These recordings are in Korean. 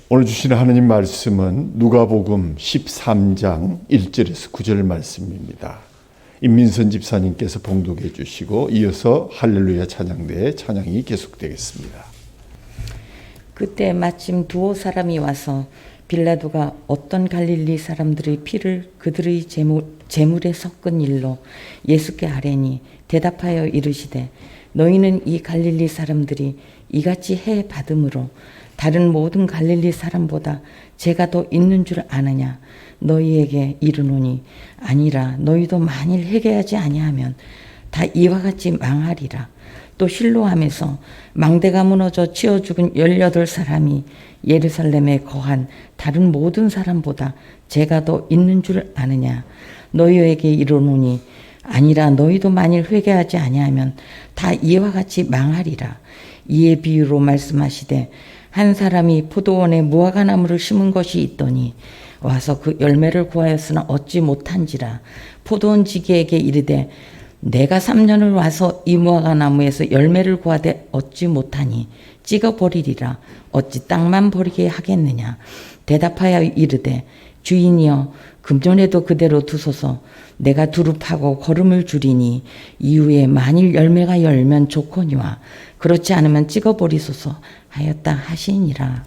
오늘 주시는 하나님 말씀은 누가복음 13장 1절에서 9절 말씀입니다. 임민선 집사님께서 봉독해 주시고 이어서 할렐루야 찬양대의 찬양이 계속되겠습니다. 그때 마침 두어 사람이 와서 빌라도가 어떤 갈릴리 사람들의 피를 그들의 제물에 섞은 일로 예수께 아뢰니 대답하여 이르시되 너희는 이 갈릴리 사람들이 이같이 해 받음으로 다른 모든 갈릴리 사람보다 죄가 더 있는 줄 아느냐. 너희에게 이르노니 아니라 너희도 만일 회개하지 아니하면 다 이와 같이 망하리라. 또 실로암에서 망대가 무너져 치어 죽은 18사람이 예루살렘에 거한 다른 모든 사람보다 죄가 더 있는 줄 아느냐. 너희에게 이르노니 아니라 너희도 만일 회개하지 아니하면 다 이와 같이 망하리라. 이에 비유로 말씀하시되 한 사람이 포도원에 무화과나무를 심은 것이 있더니 와서 그 열매를 구하였으나 얻지 못한지라. 포도원 지기에게 이르되 내가 3년을 와서 이 무화과나무에서 열매를 구하되 얻지 못하니 찍어버리리라. 어찌 땅만 버리게 하겠느냐. 대답하여 이르되 주인이여 금년에도 그대로 두소서. 내가 두릅하고 거름을 줄이니 이후에 만일 열매가 열면 좋거니와 그렇지 않으면 찍어버리소서 하였다 하시니라.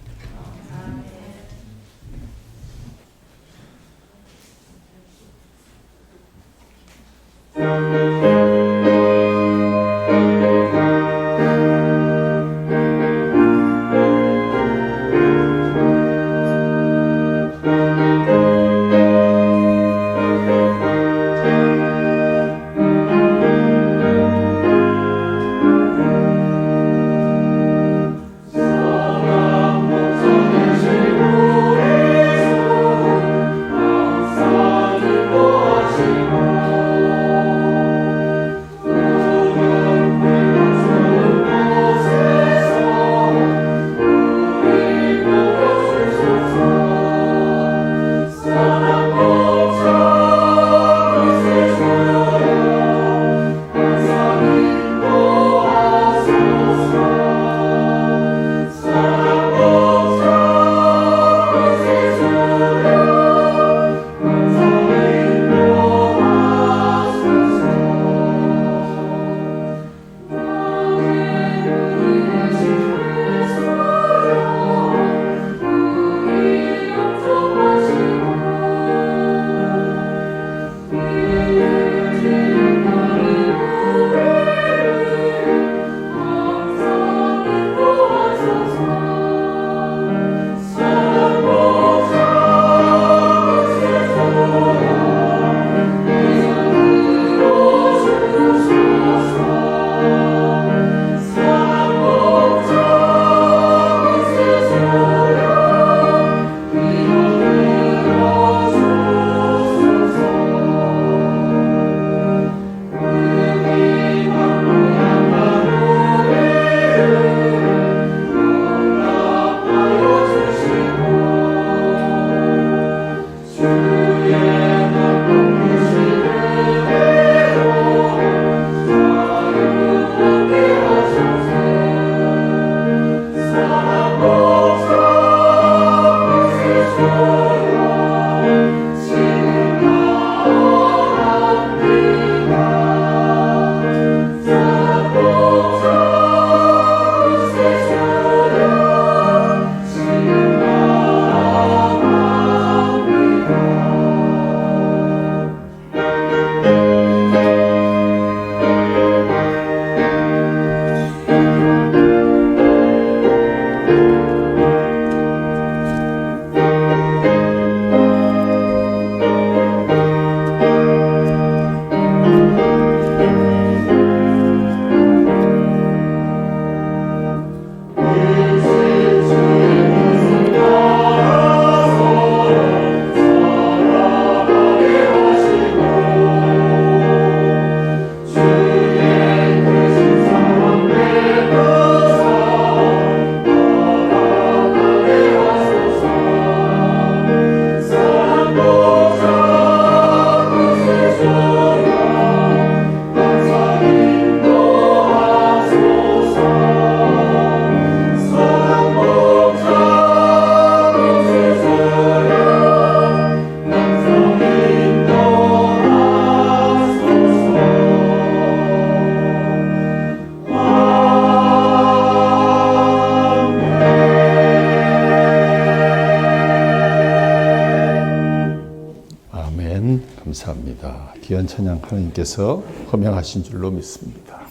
아멘. 감사합니다. 귀한 찬양 하나님께서 허명하신 줄로 믿습니다.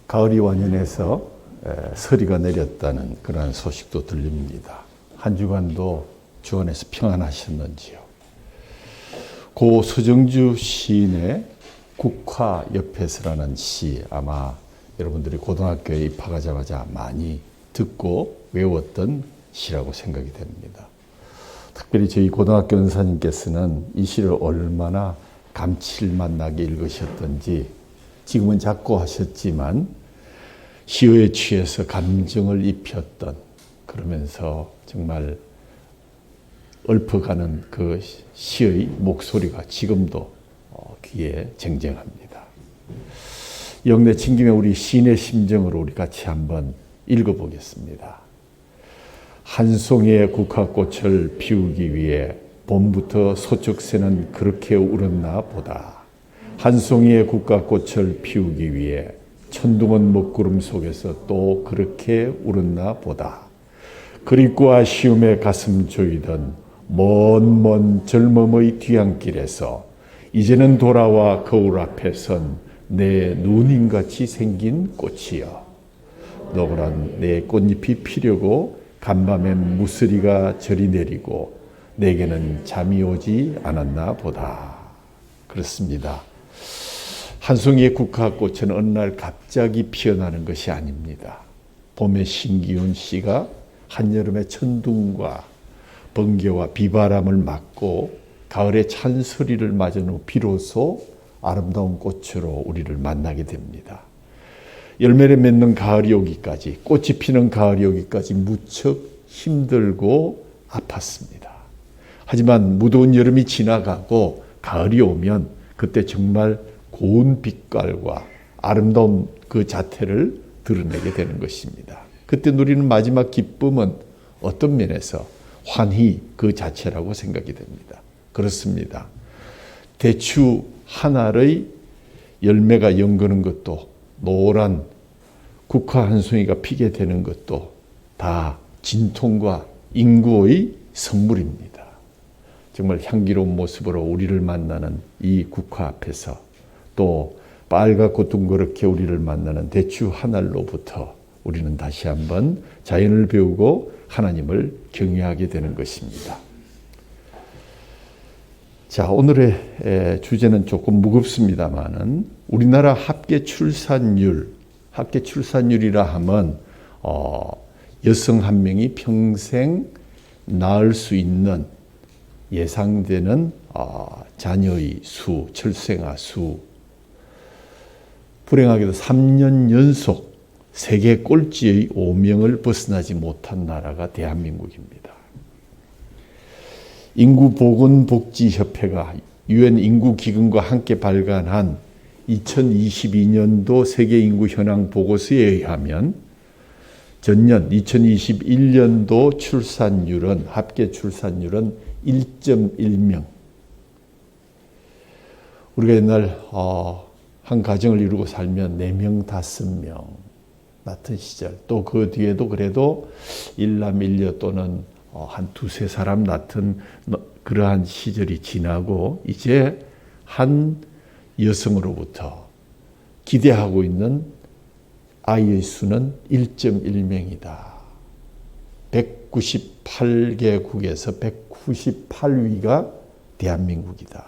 가을이 완연해서 서리가 내렸다는 그러한 소식도 들립니다. 한 주간도 주 안에서 평안하셨는지요? 고 서정주 시인의 국화 옆에서라는 시, 아마 여러분들이 고등학교에 입학하자마자 많이 듣고 외웠던 시라고 생각이 됩니다. 특별히 저희 고등학교 은사님께서는 이 시를 얼마나 감칠맛 나게 읽으셨던지, 지금은 작고 하셨지만 시어에 취해서 감정을 입혔던, 그러면서 정말 읊어가는 그 시의 목소리가 지금도 귀에 쟁쟁합니다. 영내 친김에 우리 시인의 심정으로 우리 같이 한번 읽어보겠습니다. 한 송이의 국화꽃을 피우기 위해 봄부터 소쩍새는 그렇게 울었나 보다. 한 송이의 국화꽃을 피우기 위해 천둥은 먹구름 속에서 또 그렇게 울었나 보다. 그립고 아쉬움에 가슴 조이던 먼 젊음의 뒤안길에서 이제는 돌아와 거울 앞에 선 내 누님같이 생긴 꽃이여. 너그란 내 꽃잎이 피려고 간밤엔 무스리가 저리 내리고 내게는 잠이 오지 않았나 보다. 그렇습니다. 한 송이의 국화꽃은 어느 날 갑자기 피어나는 것이 아닙니다. 봄의 신기운 씨가 한여름의 천둥과 번개와 비바람을 맞고 가을의 찬소리를 맞은 후 비로소 아름다운 꽃으로 우리를 만나게 됩니다. 열매를 맺는 가을이 오기까지, 꽃이 피는 가을이 오기까지 무척 힘들고 아팠습니다. 하지만 무더운 여름이 지나가고 가을이 오면 그때 정말 고운 빛깔과 아름다운 그 자태를 드러내게 되는 것입니다. 그때 누리는 마지막 기쁨은 어떤 면에서 환희 그 자체라고 생각이 됩니다. 그렇습니다. 대추 한 알의 열매가 연거는 것도, 노란 국화 한 송이가 피게 되는 것도 다 진통과 인구의 선물입니다. 정말 향기로운 모습으로 우리를 만나는 이 국화 앞에서, 또 빨갛고 둥그렇게 우리를 만나는 대추 한 알로부터 우리는 다시 한번 자연을 배우고 하나님을 경외하게 되는 것입니다. 자, 오늘의 주제는 조금 무겁습니다만은 우리나라 합계 출산율이라 하면 여성 한 명이 평생 낳을 수 있는 예상되는 자녀의 수, 출생아 수. 불행하게도 3년 연속 세계 꼴찌의 오명을 벗어나지 못한 나라가 대한민국입니다. 인구보건복지협회가 UN 인구기금과 함께 발간한 2022년도 세계인구 현황 보고서에 의하면 전년 2021년도 출산율은, 합계 출산율은 1.1명. 우리가 옛날 한 가정을 이루고 살면 4명, 5명 낳던 시절, 또 그 뒤에도 그래도 일남 일녀 또는 한 2-3사람 낳던 그러한 시절이 지나고 이제 한 여성으로부터 기대하고 있는 아이의 수는 1.1명이다. 198개국에서 198위가 대한민국이다.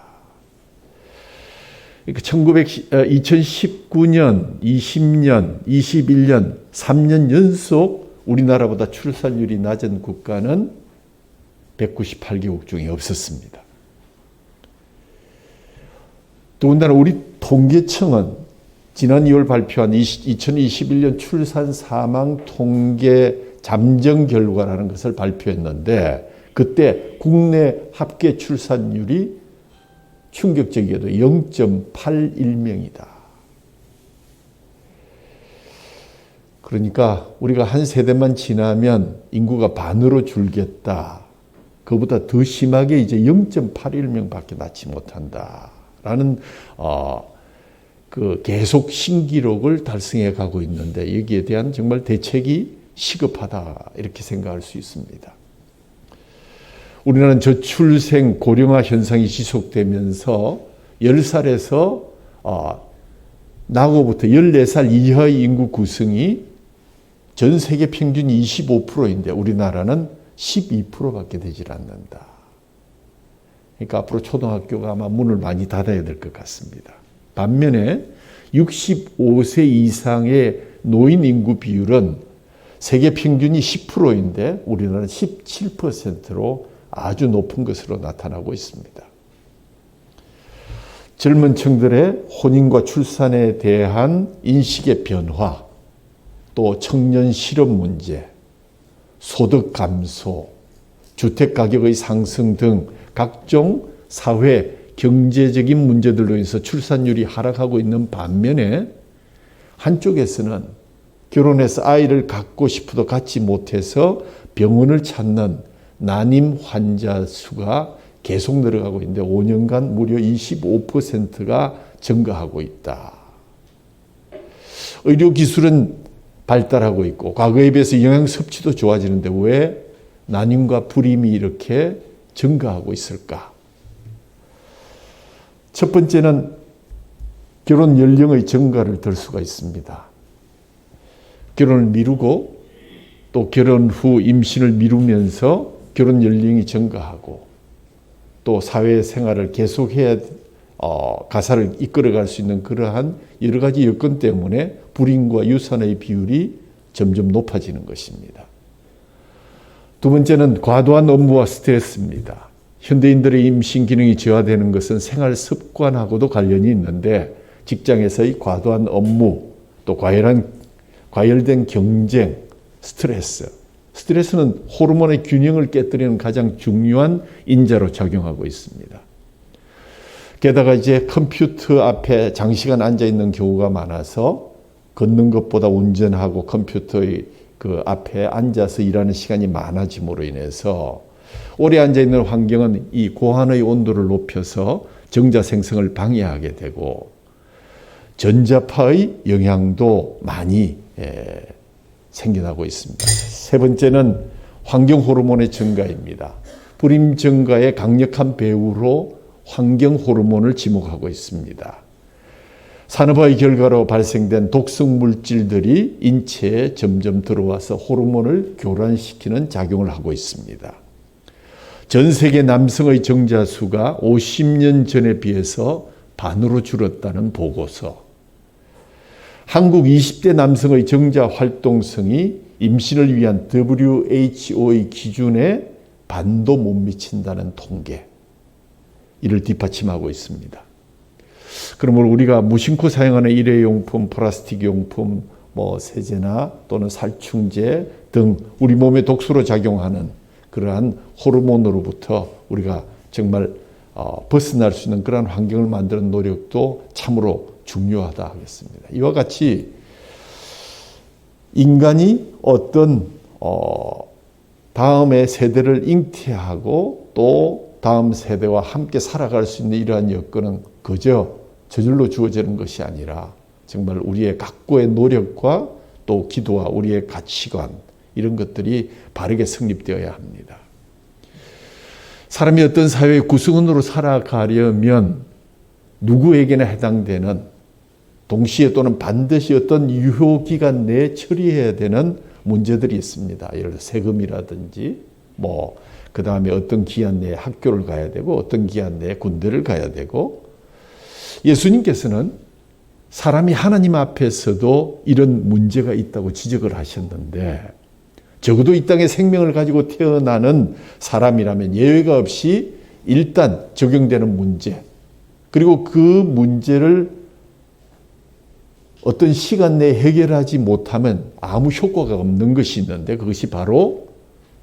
그러니까 2019년, 20년, 21년, 3년 연속 우리나라보다 출산율이 낮은 국가는 198개국 중에 없었습니다. 더군다나 우리 통계청은 지난 2월 발표한 2021년 출산 사망 통계 잠정 결과라는 것을 발표했는데, 그때 국내 합계 출산율이 충격적이게도 0.81명이다. 그러니까 우리가 한 세대만 지나면 인구가 반으로 줄겠다. 그보다 더 심하게 이제 0.81명밖에 낳지 못한다라는 그 계속 신기록을 달성해 가고 있는데, 여기에 대한 정말 대책이 시급하다 이렇게 생각할 수 있습니다. 우리나라는 저출생 고령화 현상이 지속되면서 10살에서 나고부터 14살 이하의 인구 구성이 전 세계 평균이 25%인데 우리나라는 12%밖에 되질 않는다. 그러니까 앞으로 초등학교가 아마 문을 많이 닫아야 될 것 같습니다. 반면에 65세 이상의 노인 인구 비율은 세계 평균이 10%인데 우리나라는 17%로 아주 높은 것으로 나타나고 있습니다. 젊은 층들의 혼인과 출산에 대한 인식의 변화, 또 청년 실업 문제, 소득 감소, 주택 가격의 상승 등 각종 사회, 경제적인 문제들로 인해서 출산율이 하락하고 있는 반면에 한쪽에서는 결혼해서 아이를 갖고 싶어도 갖지 못해서 병원을 찾는 난임 환자 수가 계속 늘어가고 있는데 5년간 무려 25%가 증가하고 있다. 의료기술은 발달하고 있고 과거에 비해서 영양 섭취도 좋아지는데 왜 난임과 불임이 이렇게 증가하고 있을까? 첫 번째는 결혼 연령의 증가를 들 수가 있습니다. 결혼을 미루고 또 결혼 후 임신을 미루면서 결혼 연령이 증가하고 또 사회생활을 계속해야 가사를 이끌어갈 수 있는 그러한 여러 가지 여건 때문에 불임과 유산의 비율이 점점 높아지는 것입니다. 두 번째는 과도한 업무와 스트레스입니다. 현대인들의 임신 기능이 저하되는 것은 생활 습관하고도 관련이 있는데 직장에서의 과도한 업무, 또 과열된 경쟁, 스트레스는 호르몬의 균형을 깨뜨리는 가장 중요한 인자로 작용하고 있습니다. 게다가 이제 컴퓨터 앞에 장시간 앉아 있는 경우가 많아서 걷는 것보다 운전하고 컴퓨터의 그 앞에 앉아서 일하는 시간이 많아짐으로 인해서 오래 앉아 있는 환경은 이 고환의 온도를 높여서 정자 생성을 방해하게 되고 전자파의 영향도 많이 생겨나고 있습니다. 세 번째는 환경 호르몬의 증가입니다. 불임 증가의 강력한 배후로 환경 호르몬을 지목하고 있습니다. 산업화의 결과로 발생된 독성 물질들이 인체에 점점 들어와서 호르몬을 교란시키는 작용을 하고 있습니다. 전 세계 남성의 정자 수가 50년 전에 비해서 반으로 줄었다는 보고서. 한국 20대 남성의 정자 활동성이 임신을 위한 WHO의 기준에 반도 못 미친다는 통계. 이를 뒷받침하고 있습니다. 그러므로 우리가 무심코 사용하는 일회용품, 플라스틱 용품, 세제나 또는 살충제 등 우리 몸에 독소로 작용하는 그러한 호르몬으로부터 우리가 정말 벗어날 수 있는 그러한 환경을 만드는 노력도 참으로 중요하다 하겠습니다. 이와 같이 인간이 어떤 다음의 세대를 잉태하고 또 다음 세대와 함께 살아갈 수 있는 이러한 여건은 그저 저절로 주어지는 것이 아니라 정말 우리의 각고의 노력과 또 기도와 우리의 가치관 이런 것들이 바르게 성립되어야 합니다. 사람이 어떤 사회의 구성원으로 살아가려면 누구에게나 해당되는 동시에 또는 반드시 어떤 유효기간 내에 처리해야 되는 문제들이 있습니다. 예를 들어 세금이라든지 그 다음에 어떤 기한 내에 학교를 가야 되고 어떤 기한 내에 군대를 가야 되고 예수님께서는 사람이 하나님 앞에서도 이런 문제가 있다고 지적을 하셨는데 적어도 이 땅에 생명을 가지고 태어나는 사람이라면 예외가 없이 일단 적용되는 문제 그리고 그 문제를 어떤 시간 내에 해결하지 못하면 아무 효과가 없는 것이 있는데 그것이 바로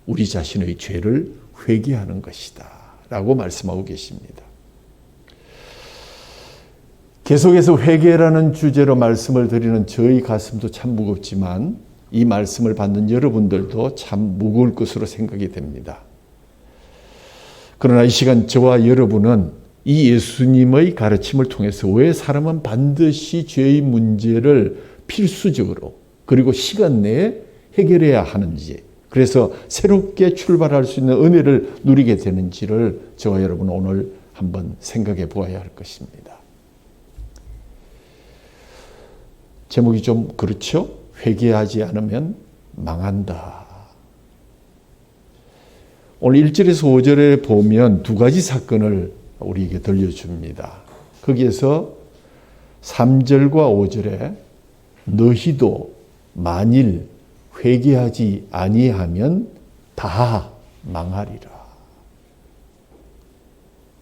우리 자신의 죄를 회개하는 것이다 라고 말씀하고 계십니다. 계속해서 회개라는 주제로 말씀을 드리는 저희 가슴도 참 무겁지만 이 말씀을 받는 여러분들도 참 무거울 것으로 생각이 됩니다. 그러나 이 시간 저와 여러분은 이 예수님의 가르침을 통해서 왜 사람은 반드시 죄의 문제를 필수적으로 그리고 시간 내에 해결해야 하는지, 그래서 새롭게 출발할 수 있는 은혜를 누리게 되는지를 저와 여러분 오늘 한번 생각해 보아야 할 것입니다. 제목이 좀 그렇죠? 회개하지 않으면 망한다. 오늘 1절에서 5절에 보면 두 가지 사건을 우리에게 들려줍니다. 거기에서 3절과 5절에 너희도 만일 회개하지 아니하면 다 망하리라.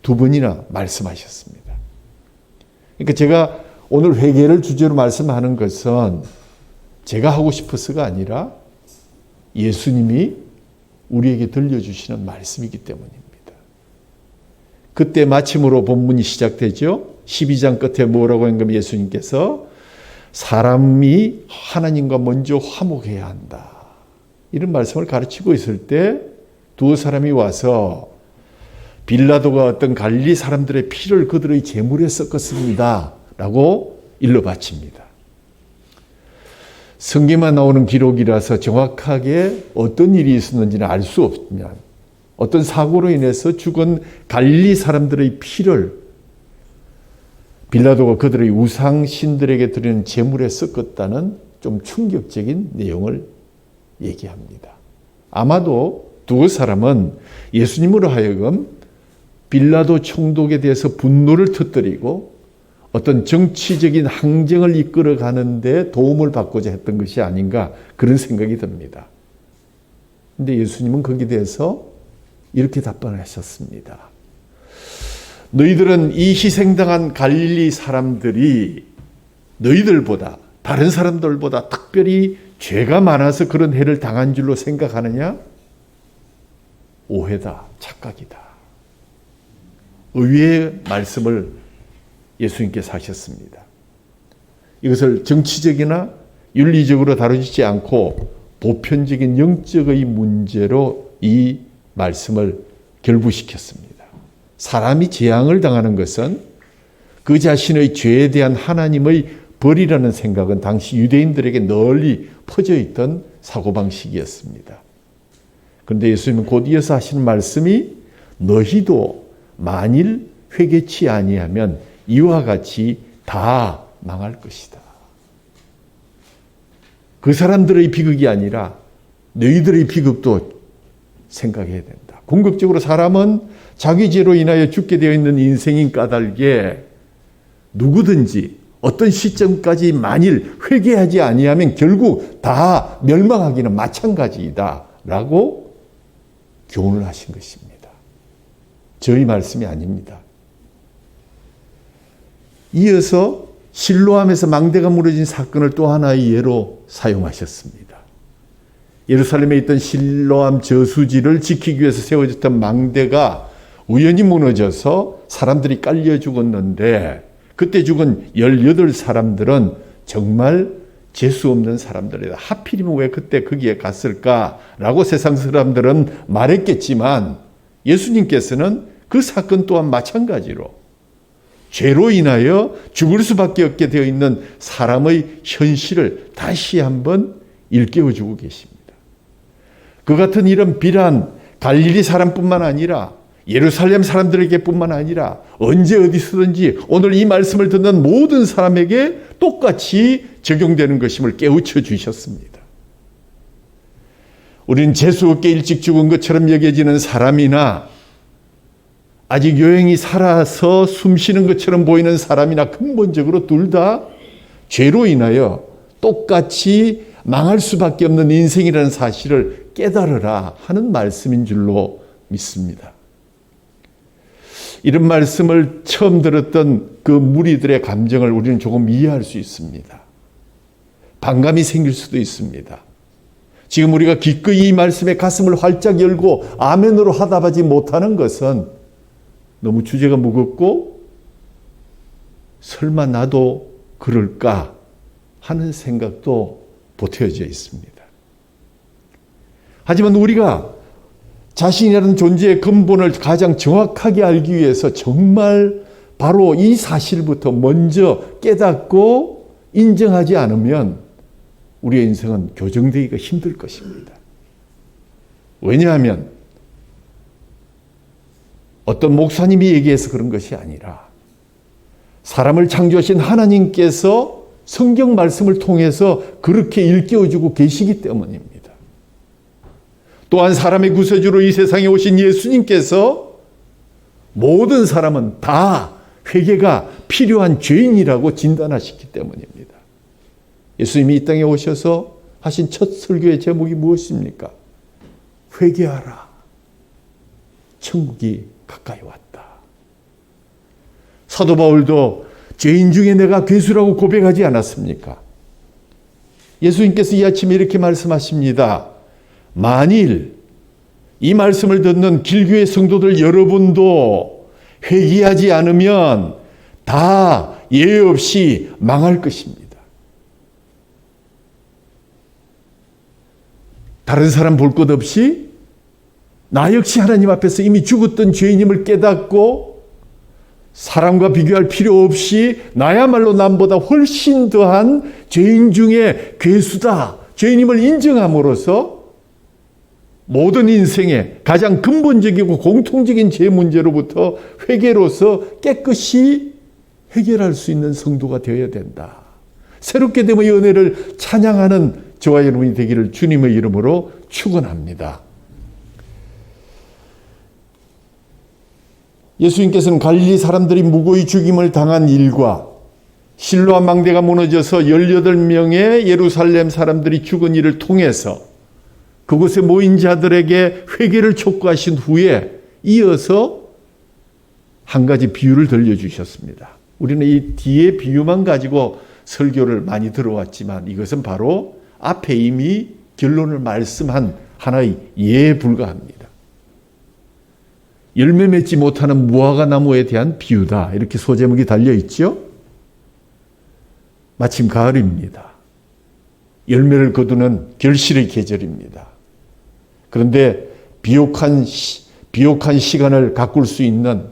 두 번이나 말씀하셨습니다. 그러니까 제가 오늘 회개를 주제로 말씀하는 것은 제가 하고 싶어서가 아니라 예수님이 우리에게 들려주시는 말씀이기 때문입니다. 그때 마침으로 본문이 시작되죠. 12장 끝에 뭐라고 한 거면 예수님께서 사람이 하나님과 먼저 화목해야 한다. 이런 말씀을 가르치고 있을 때 두 사람이 와서 빌라도가 어떤 갈릴리 사람들의 피를 그들의 제물에 섞었습니다. 라고 일러 바칩니다. 성경만 나오는 기록이라서 정확하게 어떤 일이 있었는지는 알 수 없지만 어떤 사고로 인해서 죽은 갈릴리 사람들의 피를 빌라도가 그들의 우상 신들에게 드리는 제물에 섞었다는 좀 충격적인 내용을 얘기합니다. 아마도 두 사람은 예수님으로 하여금 빌라도 총독에 대해서 분노를 터뜨리고 어떤 정치적인 항쟁을 이끌어가는 데 도움을 받고자 했던 것이 아닌가 그런 생각이 듭니다. 그런데 예수님은 거기에 대해서 이렇게 답변을 하셨습니다. 너희들은 이 희생당한 갈릴리 사람들이 너희들보다 다른 사람들보다 특별히 죄가 많아서 그런 해를 당한 줄로 생각하느냐? 오해다, 착각이다. 의외의 말씀을 예수님께서 하셨습니다. 이것을 정치적이나 윤리적으로 다루지 않고 보편적인 영적의 문제로 이 말씀을 결부시켰습니다. 사람이 재앙을 당하는 것은 그 자신의 죄에 대한 하나님의 벌이라는 생각은 당시 유대인들에게 널리 퍼져 있던 사고방식이었습니다. 그런데 예수님은 곧 이어서 하시는 말씀이 너희도 만일 회개치 아니하면 이와 같이 다 망할 것이다. 그 사람들의 비극이 아니라 너희들의 비극도 생각해야 된다. 궁극적으로 사람은 자기 죄로 인하여 죽게 되어 있는 인생인 까닭에 누구든지 어떤 시점까지 만일 회개하지 아니하면 결국 다 멸망하기는 마찬가지이다 라고 교훈을 하신 것입니다. 저희 말씀이 아닙니다. 이어서 실로암에서 망대가 무너진 사건을 또 하나의 예로 사용하셨습니다. 예루살렘에 있던 실로암 저수지를 지키기 위해서 세워졌던 망대가 우연히 무너져서 사람들이 깔려 죽었는데 그때 죽은 18사람들은 정말 재수 없는 사람들이다. 하필이면 왜 그때 거기에 갔을까라고 세상 사람들은 말했겠지만 예수님께서는 그 사건 또한 마찬가지로 죄로 인하여 죽을 수밖에 없게 되어 있는 사람의 현실을 다시 한번 일깨워주고 계십니다. 그 같은 이런 비란 갈릴리 사람뿐만 아니라 예루살렘 사람들에게 뿐만 아니라 언제 어디서든지 오늘 이 말씀을 듣는 모든 사람에게 똑같이 적용되는 것임을 깨우쳐 주셨습니다. 우리는 재수 없게 일찍 죽은 것처럼 여겨지는 사람이나 아직 요행이 살아서 숨쉬는 것처럼 보이는 사람이나 근본적으로 둘 다 죄로 인하여 똑같이 망할 수밖에 없는 인생이라는 사실을 깨달으라 하는 말씀인 줄로 믿습니다. 이런 말씀을 처음 들었던 그 무리들의 감정을 우리는 조금 이해할 수 있습니다. 반감이 생길 수도 있습니다. 지금 우리가 기꺼이 이 말씀에 가슴을 활짝 열고 아멘으로 화답하지 못하는 것은 너무 주제가 무겁고 설마 나도 그럴까 하는 생각도 보태어져 있습니다. 하지만 우리가 자신이라는 존재의 근본을 가장 정확하게 알기 위해서 정말 바로 이 사실부터 먼저 깨닫고 인정하지 않으면 우리의 인생은 교정되기가 힘들 것입니다. 왜냐하면 어떤 목사님이 얘기해서 그런 것이 아니라 사람을 창조하신 하나님께서 성경 말씀을 통해서 그렇게 일깨워주고 계시기 때문입니다. 또한 사람의 구세주로 이 세상에 오신 예수님께서 모든 사람은 다 회개가 필요한 죄인이라고 진단하셨기 때문입니다. 예수님이 이 땅에 오셔서 하신 첫 설교의 제목이 무엇입니까? 회개하라. 천국이 가까이 왔다. 사도 바울도 죄인 중에 내가 괴수라고 고백하지 않았습니까? 예수님께서 이 아침에 이렇게 말씀하십니다. 만일 이 말씀을 듣는 길교의 성도들 여러분도 회개하지 않으면 다 예외 없이 망할 것입니다. 다른 사람 볼 것 없이 나 역시 하나님 앞에서 이미 죽었던 죄인임을 깨닫고 사람과 비교할 필요 없이 나야말로 남보다 훨씬 더한 죄인 중에 괴수다. 죄인임을 인정함으로써 모든 인생의 가장 근본적이고 공통적인 죄 문제로부터 회개로서 깨끗이 해결할 수 있는 성도가 되어야 된다. 새롭게 됨의 은혜를 찬양하는 저와 여러분이 되기를 주님의 이름으로 축원합니다. 예수님께서는 갈릴리 사람들이 무고히 죽임을 당한 일과 실로암 망대가 무너져서 18명의 예루살렘 사람들이 죽은 일을 통해서 그곳에 모인 자들에게 회개를 촉구하신 후에 이어서 한 가지 비유를 들려주셨습니다. 우리는 이 뒤에 비유만 가지고 설교를 많이 들어왔지만 이것은 바로 앞에 이미 결론을 말씀한 하나의 예에 불과합니다. 열매 맺지 못하는 무화과 나무에 대한 비유다. 이렇게 소제목이 달려있죠. 마침 가을입니다. 열매를 거두는 결실의 계절입니다. 그런데 비옥한 시간을 가꿀 수 있는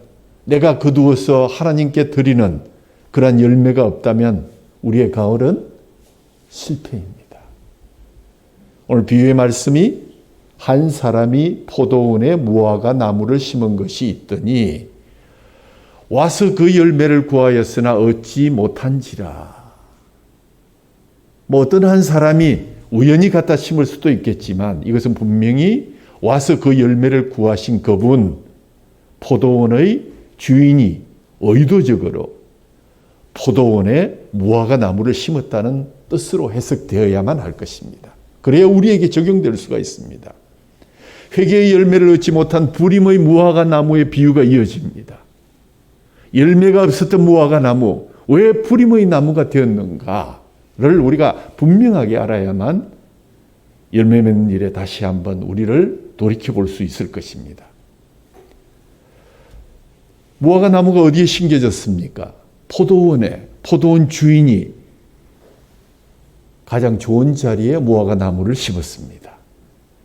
내가 거두어서 하나님께 드리는 그러한 열매가 없다면 우리의 가을은 실패입니다. 오늘 비유의 말씀이 한 사람이 포도원에 무화과 나무를 심은 것이 있더니 와서 그 열매를 구하였으나 얻지 못한지라. 어떤 한 사람이 우연히 갖다 심을 수도 있겠지만 이것은 분명히 와서 그 열매를 구하신 그분 포도원의 주인이 의도적으로 포도원에 무화과 나무를 심었다는 뜻으로 해석되어야만 할 것입니다. 그래야 우리에게 적용될 수가 있습니다. 회개의 열매를 얻지 못한 불임의 무화과 나무의 비유가 이어집니다. 열매가 없었던 무화과 나무, 왜 불임의 나무가 되었는가를 우리가 분명하게 알아야만 열매 맺는 일에 다시 한번 우리를 돌이켜볼 수 있을 것입니다. 무화과 나무가 어디에 심겨졌습니까? 포도원에, 포도원 주인이 가장 좋은 자리에 무화과 나무를 심었습니다.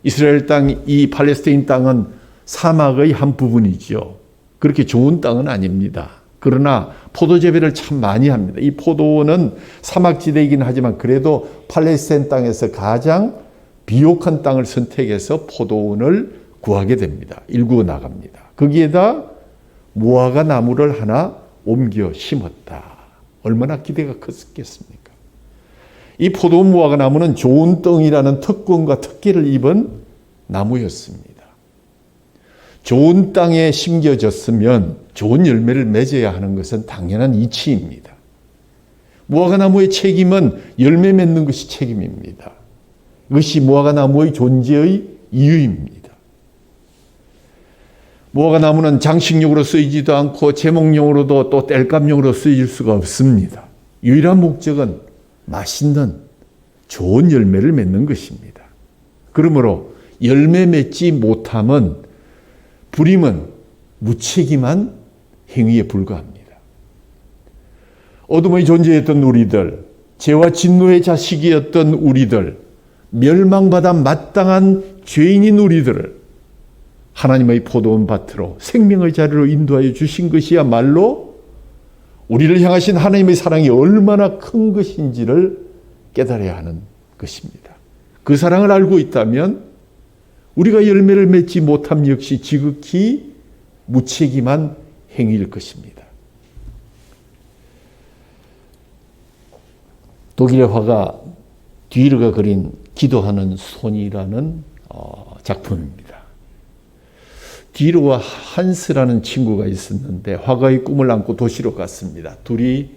이스라엘 땅, 이 팔레스타인 땅은 사막의 한 부분이죠. 그렇게 좋은 땅은 아닙니다. 그러나 포도 재배를 참 많이 합니다. 이 포도원은 사막지대이긴 하지만 그래도 팔레스타인 땅에서 가장 비옥한 땅을 선택해서 포도원을 구하게 됩니다. 일구어 나갑니다. 거기에다 무화과 나무를 하나 옮겨 심었다. 얼마나 기대가 컸겠습니까? 이 포도원 무화과 나무는 좋은 땅이라는 특권과 특기를 입은 나무였습니다. 좋은 땅에 심겨졌으면 좋은 열매를 맺어야 하는 것은 당연한 이치입니다. 무화과 나무의 책임은 열매 맺는 것이 책임입니다. 이것이 무화과 나무의 존재의 이유입니다. 무화과 나무는 장식용으로 쓰이지도 않고 제목용으로도 또 땔감용으로 쓰일 수가 없습니다. 유일한 목적은 맛있는 좋은 열매를 맺는 것입니다. 그러므로 열매 맺지 못함은 불임은 무책임한 행위에 불과합니다. 어둠의 존재였던 우리들, 죄와 진노의 자식이었던 우리들, 멸망받아 마땅한 죄인인 우리들을 하나님의 포도원 밭으로 생명의 자리로 인도하여 주신 것이야말로 우리를 향하신 하나님의 사랑이 얼마나 큰 것인지를 깨달아야 하는 것입니다. 그 사랑을 알고 있다면 우리가 열매를 맺지 못함 역시 지극히 무책임한 행위일 것입니다. 독일의 화가 뒤르가 그린 기도하는 손이라는 작품입니다. 뒤르와 한스라는 친구가 있었는데 화가의 꿈을 안고 도시로 갔습니다. 둘이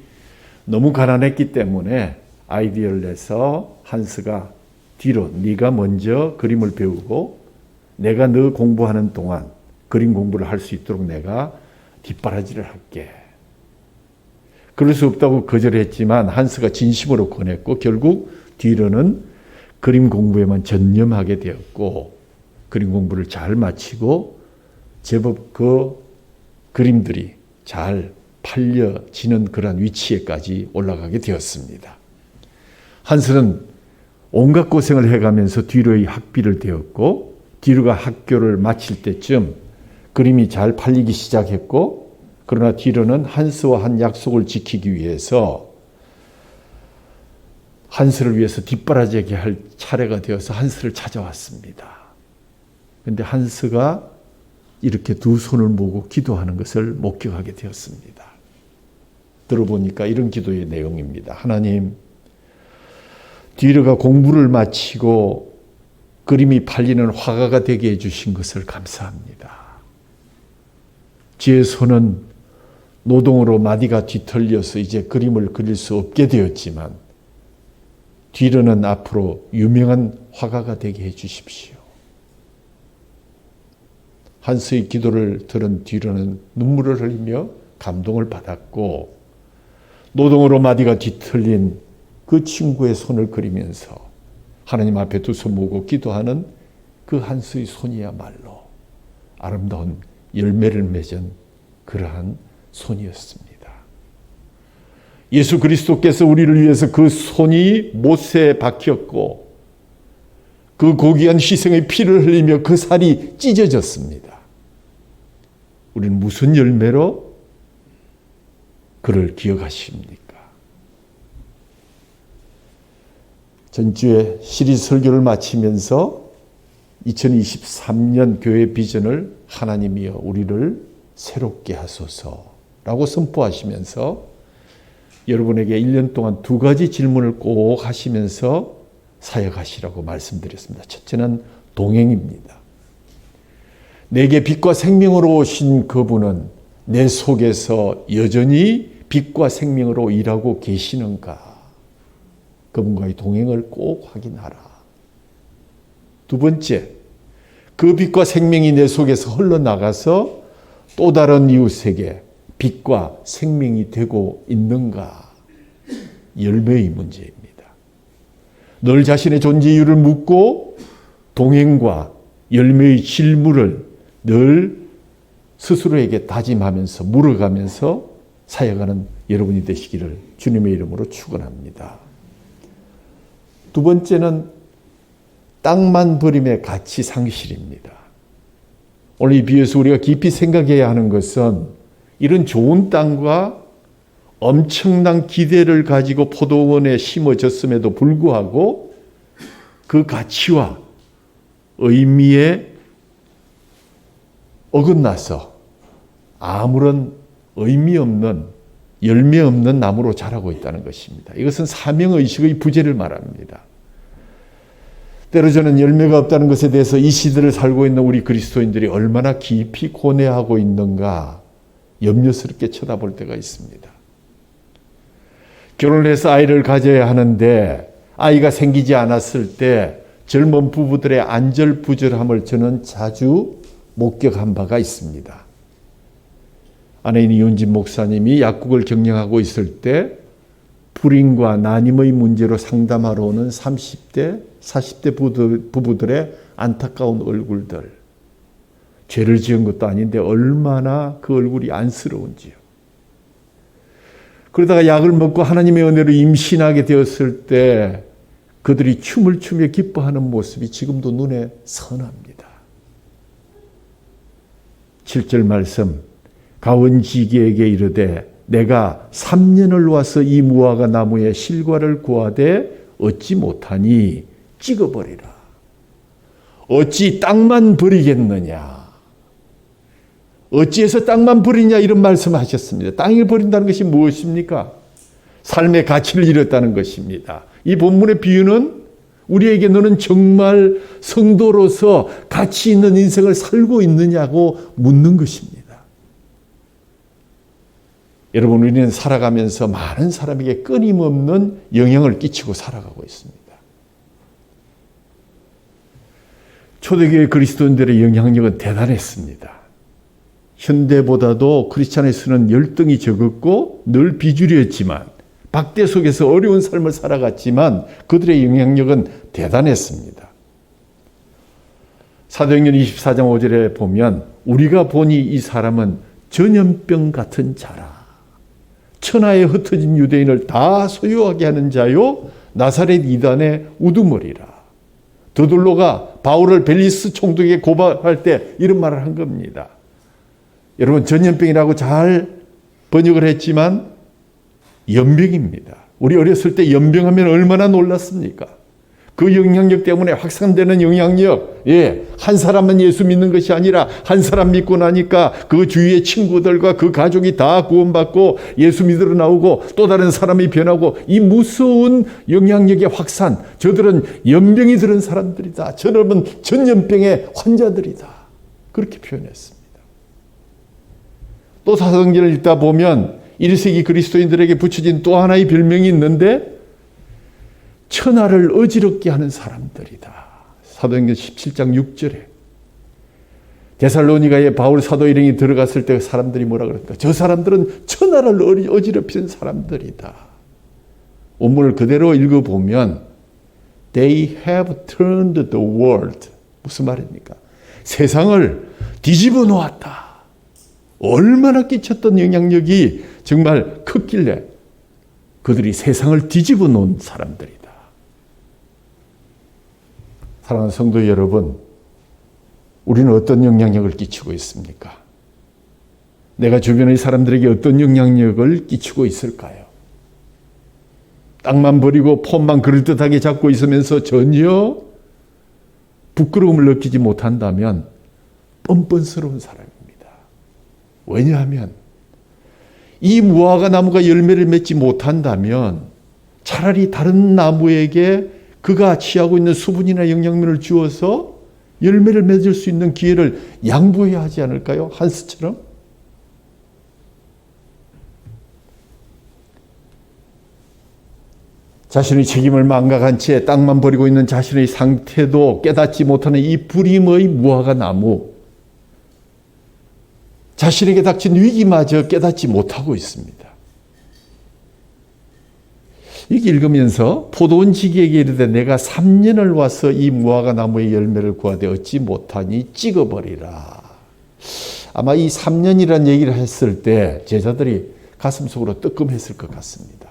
너무 가난했기 때문에 아이디어를 내서 한스가 뒤로 네가 먼저 그림을 배우고 내가 너 공부하는 동안 그림 공부를 할 수 있도록 내가 뒷바라지를 할게. 그럴 수 없다고 거절했지만 한스가 진심으로 권했고 결국 뒤로는 그림 공부에만 전념하게 되었고 그림 공부를 잘 마치고 제법 그 그림들이 잘 팔려지는 그런 위치에까지 올라가게 되었습니다. 한스는 온갖 고생을 해가면서 뒤로의 학비를 되었고 뒤로가 학교를 마칠 때쯤 그림이 잘 팔리기 시작했고 그러나 뒤로는 한스와 한 약속을 지키기 위해서 한스를 위해서 뒷바라지게 할 차례가 되어서 한스를 찾아왔습니다. 그런데 한스가 이렇게 두 손을 모으고 기도하는 것을 목격하게 되었습니다. 들어보니까 이런 기도의 내용입니다. 하나님, 뒤로가 공부를 마치고 그림이 팔리는 화가가 되게 해주신 것을 감사합니다. 제 손은 노동으로 마디가 뒤틀려서 이제 그림을 그릴 수 없게 되었지만 뒤로는 앞으로 유명한 화가가 되게 해주십시오. 한스의 기도를 들은 뒤로는 눈물을 흘리며 감동을 받았고 노동으로 마디가 뒤틀린 그 친구의 손을 그리면서 하나님 앞에 두 손 모으고 기도하는 그 한스의 손이야말로 아름다운 열매를 맺은 그러한 손이었습니다. 예수 그리스도께서 우리를 위해서 그 손이 못에 박혔고 그 고귀한 희생의 피를 흘리며 그 살이 찢어졌습니다. 우리는 무슨 열매로 그를 기억하십니까? 전주에 시리즈 설교를 마치면서 2023년 교회 비전을 하나님이여 우리를 새롭게 하소서라고 선포하시면서 여러분에게 1년 동안 두 가지 질문을 꼭 하시면서 사역하시라고 말씀드렸습니다. 첫째는 동행입니다. 내게 빛과 생명으로 오신 그분은 내 속에서 여전히 빛과 생명으로 일하고 계시는가? 그분과의 동행을 꼭 확인하라. 두 번째, 그 빛과 생명이 내 속에서 흘러나가서 또 다른 이웃에게 빛과 생명이 되고 있는가? 열매의 문제입니다. 널 자신의 존재 이유를 묻고 동행과 열매의 질문을 늘 스스로에게 다짐하면서 물어가면서 사역하는 여러분이 되시기를 주님의 이름으로 축원합니다. 두 번째는 땅만 버림의 가치 상실입니다. 오늘 이 비유에서 우리가 깊이 생각해야 하는 것은 이런 좋은 땅과 엄청난 기대를 가지고 포도원에 심어졌음에도 불구하고 그 가치와 의미에 어긋나서 아무런 의미 없는 열매 없는 나무로 자라고 있다는 것입니다. 이것은 사명의식의 부재를 말합니다. 때로 저는 열매가 없다는 것에 대해서 이 시대를 살고 있는 우리 그리스도인들이 얼마나 깊이 고뇌하고 있는가 염려스럽게 쳐다볼 때가 있습니다. 결혼을 해서 아이를 가져야 하는데 아이가 생기지 않았을 때 젊은 부부들의 안절부절함을 저는 자주 목격한 바가 있습니다. 아내인 이윤진 목사님이 약국을 경영하고 있을 때 불임과 난임의 문제로 상담하러 오는 30대, 40대 부부들의 안타까운 얼굴들. 죄를 지은 것도 아닌데 얼마나 그 얼굴이 안쓰러운지요. 그러다가 약을 먹고 하나님의 은혜로 임신하게 되었을 때 그들이 춤을 추며 기뻐하는 모습이 지금도 눈에 선합니다. 7절 말씀, 가원지기에게 이르되 내가 3년을 와서 이 무화과 나무에 실과를 구하되 얻지 못하니 찍어버리라. 어찌 땅만 버리겠느냐. 어찌해서 땅만 버리냐 이런 말씀하셨습니다. 땅을 버린다는 것이 무엇입니까? 삶의 가치를 잃었다는 것입니다. 이 본문의 비유는 우리에게 너는 정말 성도로서 가치 있는 인생을 살고 있느냐고 묻는 것입니다. 여러분, 우리는 살아가면서 많은 사람에게 끊임없는 영향을 끼치고 살아가고 있습니다. 초대교회 그리스도인들의 영향력은 대단했습니다. 현대보다도 크리스찬의 수는 열등이 적었고 늘 비주류였지만 박대 속에서 어려운 삶을 살아갔지만 그들의 영향력은 대단했습니다. 사도행전 24장 5절에 보면 우리가 보니 이 사람은 전염병 같은 자라. 천하에 흩어진 유대인을 다 소유하게 하는 자요 나사렛 이단의 우두머리라. 더둘로가 바울을 벨리스 총독에게 고발할 때 이런 말을 한 겁니다. 여러분, 전염병이라고 잘 번역을 했지만 연병입니다. 우리 어렸을 때 연병하면 얼마나 놀랐습니까? 그 영향력 때문에 확산되는 영향력, 한 사람만 예수 믿는 것이 아니라 한 사람 믿고 나니까 그 주위의 친구들과 그 가족이 다 구원받고 예수 믿으러 나오고 또 다른 사람이 변하고 이 무서운 영향력의 확산, 저들은 연병이 들은 사람들이다. 저들은 전염병의 환자들이다. 그렇게 표현했습니다. 또 사도행전을 읽다 보면 1세기 그리스도인들에게 붙여진 또 하나의 별명이 있는데 천하를 어지럽게 하는 사람들이다. 사도행전 17장 6절에 데살로니가에 바울 사도 일행이 들어갔을 때 사람들이 뭐라 그럴까? 저 사람들은 천하를 어지럽히는 사람들이다. 원문을 그대로 읽어보면 They have turned the world. 무슨 말입니까? 세상을 뒤집어 놓았다. 얼마나 끼쳤던 영향력이 정말 컸길래 그들이 세상을 뒤집어 놓은 사람들이다. 사랑하는 성도 여러분, 우리는 어떤 영향력을 끼치고 있습니까? 내가 주변의 사람들에게 어떤 영향력을 끼치고 있을까요? 땅만 버리고 폰만 그럴듯하게 잡고 있으면서 전혀 부끄러움을 느끼지 못한다면 뻔뻔스러운 사람입니다. 왜냐하면 이 무화과 나무가 열매를 맺지 못한다면 차라리 다른 나무에게 그가 취하고 있는 수분이나 영양분을 주어서 열매를 맺을 수 있는 기회를 양보해야 하지 않을까요? 한스처럼? 자신의 책임을 망각한 채 땅만 버리고 있는 자신의 상태도 깨닫지 못하는 이 불임의 무화과 나무, 자신에게 닥친 위기마저 깨닫지 못하고 있습니다. 이렇게 읽으면서 포도원 지기에게 이르되 내가 3년을 와서 이 무화과 나무의 열매를 구하되 얻지 못하니 찍어버리라. 아마 이 3년이라는 얘기를 했을 때 제자들이 가슴속으로 뜨끔했을 것 같습니다.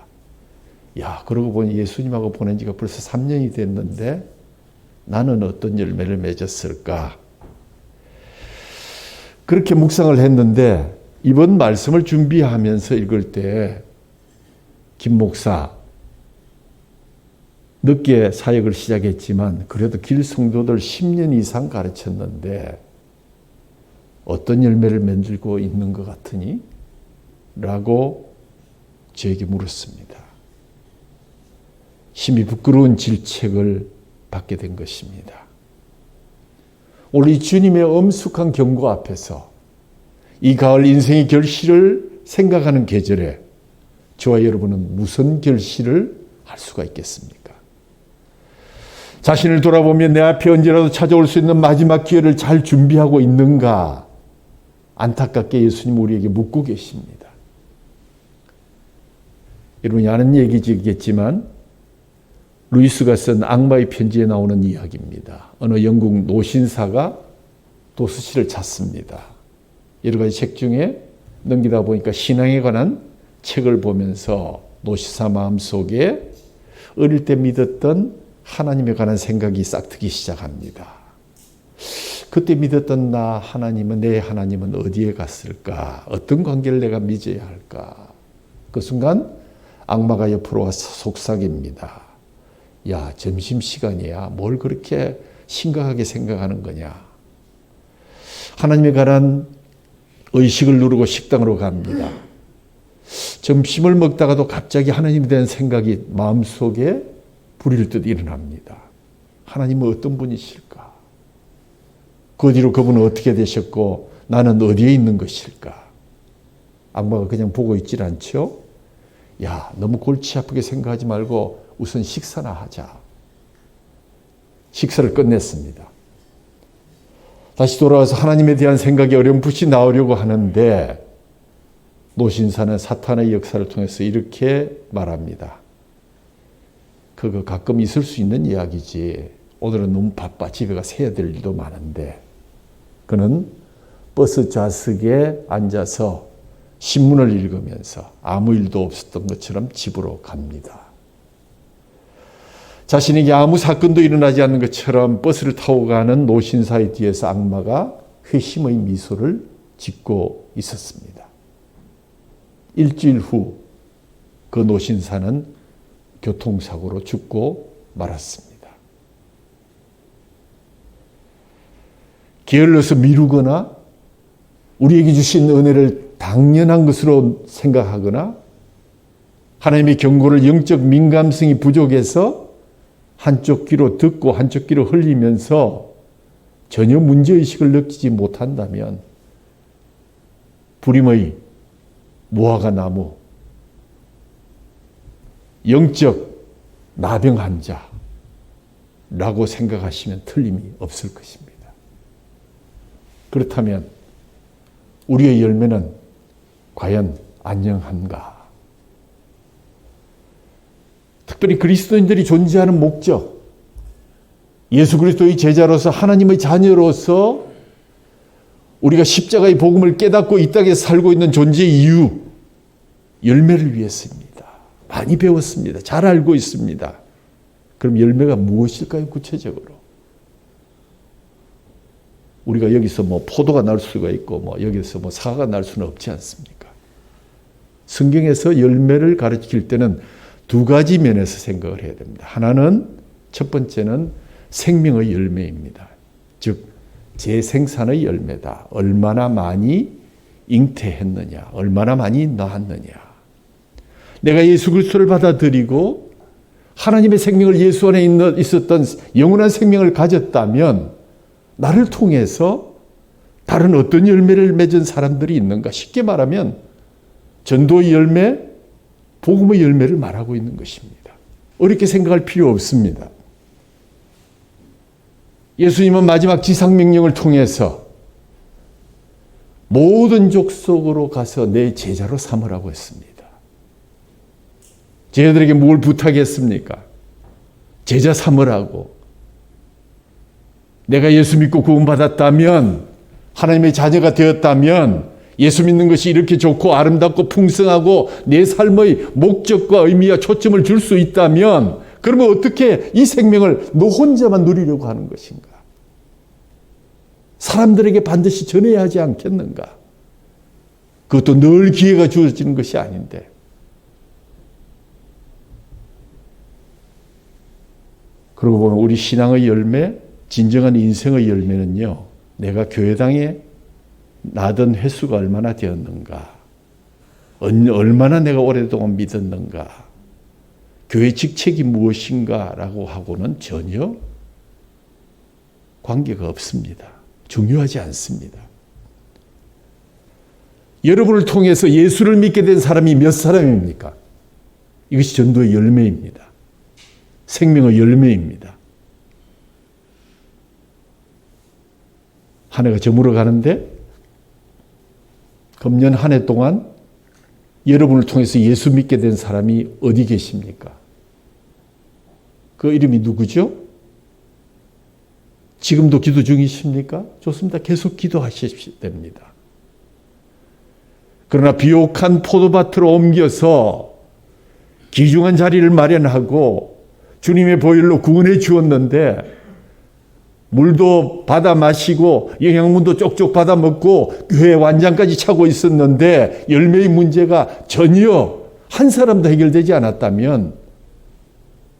야, 그러고 보니 예수님하고 보낸 지가 벌써 3년이 됐는데 나는 어떤 열매를 맺었을까? 그렇게 묵상을 했는데 이번 말씀을 준비하면서 읽을 때 김 목사, 늦게 사역을 시작했지만 그래도 길 성도들 10년 이상 가르쳤는데 어떤 열매를 맺고 있는 것 같으니? 라고 저에게 물었습니다. 심히 부끄러운 질책을 받게 된 것입니다. 우리 주님의 엄숙한 경고 앞에서 이 가을 인생의 결실을 생각하는 계절에 저와 여러분은 무슨 결실을 할 수가 있겠습니까? 자신을 돌아보며 내 앞에 언제라도 찾아올 수 있는 마지막 기회를 잘 준비하고 있는가? 안타깝게 예수님 우리에게 묻고 계십니다. 여러분이 아는 얘기지겠지만 루이스가 쓴 악마의 편지에 나오는 이야기입니다. 어느 영국 노신사가 도수씨를 찾습니다. 여러 가지 책 중에 넘기다 보니까 신앙에 관한 책을 보면서 노신사 마음속에 어릴 때 믿었던 하나님에 관한 생각이 싹트기 시작합니다. 그때 믿었던 나 하나님은, 내 하나님은 어디에 갔을까? 어떤 관계를 내가 맺어야 할까? 그 순간 악마가 옆으로 와서 속삭입니다. 야, 점심시간이야. 뭘 그렇게 심각하게 생각하는 거냐. 하나님에 관한 의식을 누르고 식당으로 갑니다. 점심을 먹다가도 갑자기 하나님에 대한 생각이 마음속에 불일 듯 일어납니다. 하나님은 어떤 분이실까? 그 뒤로 그분은 어떻게 되셨고 나는 어디에 있는 것일까? 악마가 그냥 보고 있질 않죠? 야, 너무 골치 아프게 생각하지 말고 우선 식사나 하자. 식사를 끝냈습니다. 다시 돌아와서 하나님에 대한 생각이 어렴풋이 나오려고 하는데 노신사는 사탄의 역사를 통해서 이렇게 말합니다. 그거 가끔 있을 수 있는 이야기지. 오늘은 너무 바빠. 집에 가서 해야 될 일도 많은데. 그는 버스 좌석에 앉아서 신문을 읽으면서 아무 일도 없었던 것처럼 집으로 갑니다. 자신에게 아무 사건도 일어나지 않는 것처럼 버스를 타고 가는 노신사의 뒤에서 악마가 회심의 미소를 짓고 있었습니다. 일주일 후 그 노신사는 교통사고로 죽고 말았습니다. 게을러서 미루거나 우리에게 주신 은혜를 당연한 것으로 생각하거나 하나님의 경고를 영적 민감성이 부족해서 한쪽 귀로 듣고 한쪽 귀로 흘리면서 전혀 문제의식을 느끼지 못한다면 불임의 무화과 나무, 영적 나병 환자라고 생각하시면 틀림이 없을 것입니다. 그렇다면 우리의 열매는 과연 안녕한가? 특별히 그리스도인들이 존재하는 목적, 예수 그리스도의 제자로서 하나님의 자녀로서 우리가 십자가의 복음을 깨닫고 이 땅에 살고 있는 존재의 이유, 열매를 위해서입니다. 많이 배웠습니다. 잘 알고 있습니다. 그럼 열매가 무엇일까요? 구체적으로. 우리가 여기서 포도가 날 수가 있고 여기서 사과가 날 수는 없지 않습니까? 성경에서 열매를 가르칠 때는 두 가지 면에서 생각을 해야 됩니다. 하나는 첫 번째는 생명의 열매입니다. 즉 재생산의 열매다. 얼마나 많이 잉태했느냐, 얼마나 많이 낳았느냐. 내가 예수 그리스도를 받아들이고 하나님의 생명을 예수 안에 있었던 영원한 생명을 가졌다면 나를 통해서 다른 어떤 열매를 맺은 사람들이 있는가? 쉽게 말하면 전도의 열매, 복음의 열매를 말하고 있는 것입니다. 어렵게 생각할 필요 없습니다. 예수님은 마지막 지상명령을 통해서 모든 족속으로 가서 내 제자로 삼으라고 했습니다. 제자들에게 뭘 부탁했습니까? 제자 삼으라고. 내가 예수 믿고 구원받았다면, 하나님의 자녀가 되었다면, 예수 믿는 것이 이렇게 좋고 아름답고 풍성하고 내 삶의 목적과 의미와 초점을 줄 수 있다면, 그러면 어떻게 이 생명을 너 혼자만 누리려고 하는 것인가? 사람들에게 반드시 전해야 하지 않겠는가? 그것도 늘 기회가 주어지는 것이 아닌데. 그러고 보면 우리 신앙의 열매, 진정한 인생의 열매는요, 내가 교회당에 나던 횟수가 얼마나 되었는가, 얼마나 내가 오랫동안 믿었는가, 교회 직책이 무엇인가라고 하고는 전혀 관계가 없습니다. 중요하지 않습니다. 여러분을 통해서 예수를 믿게 된 사람이 몇 사람입니까? 이것이 전도의 열매입니다. 생명의 열매입니다. 한 해가 저물어 가는데 금년 한 해 동안 여러분을 통해서 예수 믿게 된 사람이 어디 계십니까? 그 이름이 누구죠? 지금도 기도 중이십니까? 좋습니다. 계속 기도하셔야 됩니다. 그러나 비옥한 포도밭으로 옮겨서 귀중한 자리를 마련하고 주님의 보혈로 구원해 주었는데 물도 받아 마시고 영양분도 쪽쪽 받아 먹고 교회 완장까지 차고 있었는데 열매의 문제가 전혀 한 사람도 해결되지 않았다면